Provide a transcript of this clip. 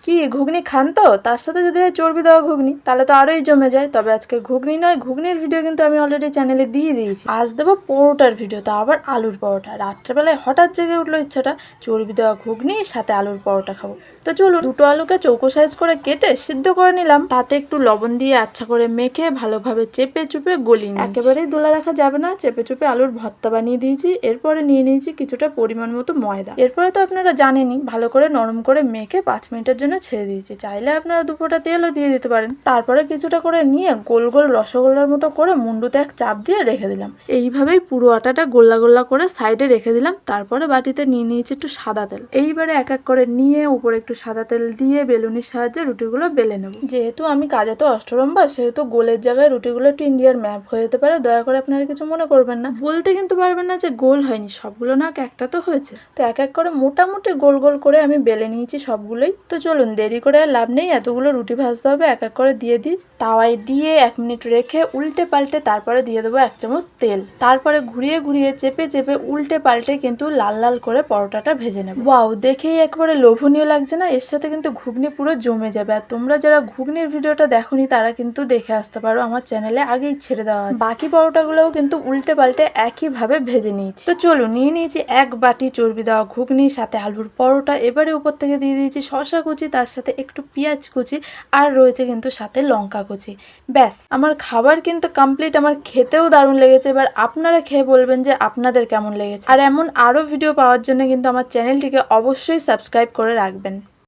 কি ঘুগনি খান তো? তার সাথে যদি হয় চর্বি দেওয়া ঘুগনি তাহলে তো আরোই জমে যায়। তবে আজকে ঘুগনি নয়, ঘুগনির ভিডিও কিন্তু আমি অলরেডি চ্যানেলে দিয়ে দিয়েছি। আজ দেবো পরোটার ভিডিও, তা আবার আলুর পরোটা। রাত্রেবেলায় হঠাৎ জেগে উঠলো ইচ্ছাটা চর্বি দেওয়া ঘুগনি সাথে আলুর পরোটা খাবো। তো চলুন, দুটো আলুকে চৌকো সাইজ করে কেটে সিদ্ধ করে নিলাম। তাতে একটু লবণ দিয়ে আচ্ছা করে মেখে ভালোভাবে চেপে চুপে গলিয়ে নিই। একেবারেই দোলা রাখা যাবে না, চেপে চুপে আলুর ভর্তা বানিয়ে দিয়েছি। এরপরে নিয়ে নিয়েছি কিছুটা পরিমাণ মতো ময়দা। এরপরে তো আপনারা জানেনই, ভালো করে নরম করে মেখে 5 মিনিটের জন্য ছেড়ে দিয়েছি। চাইলে আপনারা 2 ফোঁটা তেলও দিয়ে দিতে পারেন। তারপরে কিছুটা করে নিয়ে গোল গোল রসগোল্লার মতো করে মুন্ডুতে এক চাপ দিয়ে রেখে দিলাম। এইভাবেই পুরো আটাটা গোল্লা গোল্লা করে সাইডে রেখে দিলাম। তারপরে বাটিতে নিয়ে নিয়েছি একটু সাদা তেল। এইবারে এক এক করে নিয়ে উপরে একটু সাদা তেল দিয়ে বেলুনির সাহায্যে রুটিগুলো বেলে নেব। যেহেতু আমি কাজে তো অষ্টরম্বা, সেহেতু গোলের জায়গায় রুটিগুলো একটু ইন্ডিয়ার ম্যাপ হয়ে যেতে পারে। দয়া করে আপনারা কিছু মনে করবেন না। বলতে কিন্তু পারবেন না যে গোল হয়নি, সবগুলো না একটা তো হয়েছে। তো এক এক করে মোটামুটি গোল গোল করে আমি বেলে নিয়েছি সবগুলোই। তো চলুন, দেরি করে আর লাভ নেই, এতগুলো রুটি ভাজতে হবে। এক এক করে দিয়ে দিই। তাওয়ায় দিয়ে 1 মিনিট রেখে উল্টে পাল্টে তারপরে দিয়ে দেবো 1 চামচ তেল। তারপরে ঘুরিয়ে ঘুরিয়ে চেপে চেপে উল্টে পাল্টে কিন্তু লাল লাল করে পরোটাটা ভেজে নেব। ওয়াও, দেখেই একবারে লোভনীয় লাগছে না? এর সাথে কিন্তু ঘুগনি পুরো জমে যাবে। আর তোমরা যারা ঘুগনির ভিডিওটা দেখোনি তারা কিন্তু দেখে আসতে পারো, আমার চ্যানেলে আগেই ছেড়ে দেওয়া আছে। বাকি পরোটাগুলোও কিন্তু উল্টে পাল্টে একইভাবে ভেজে নিয়েছি। তো চলুন, নিয়ে নিয়েছি 1 বাটি চর্বি দেওয়া ঘুগনি সাথে আলুর পরোটা। এবারে উপর থেকে দিয়ে দিয়েছি শসা কুচি, তার সাথে একটু পেঁয়াজ কুচি, আর রয়েছে কিন্তু সাথে লঙ্কা কুচি। ব্যাস, আমার খাবার কিন্তু কমপ্লিট। আমার খেতেও দারুণ লেগেছে। এবার আপনারা খেয়ে বলবেন যে আপনাদের কেমন লেগেছে। আর এমন আরো ভিডিও পাওয়ার জন্য কিন্তু আমার চ্যানেলটিকে অবশ্যই সাবস্ক্রাইব করে রাখবেন।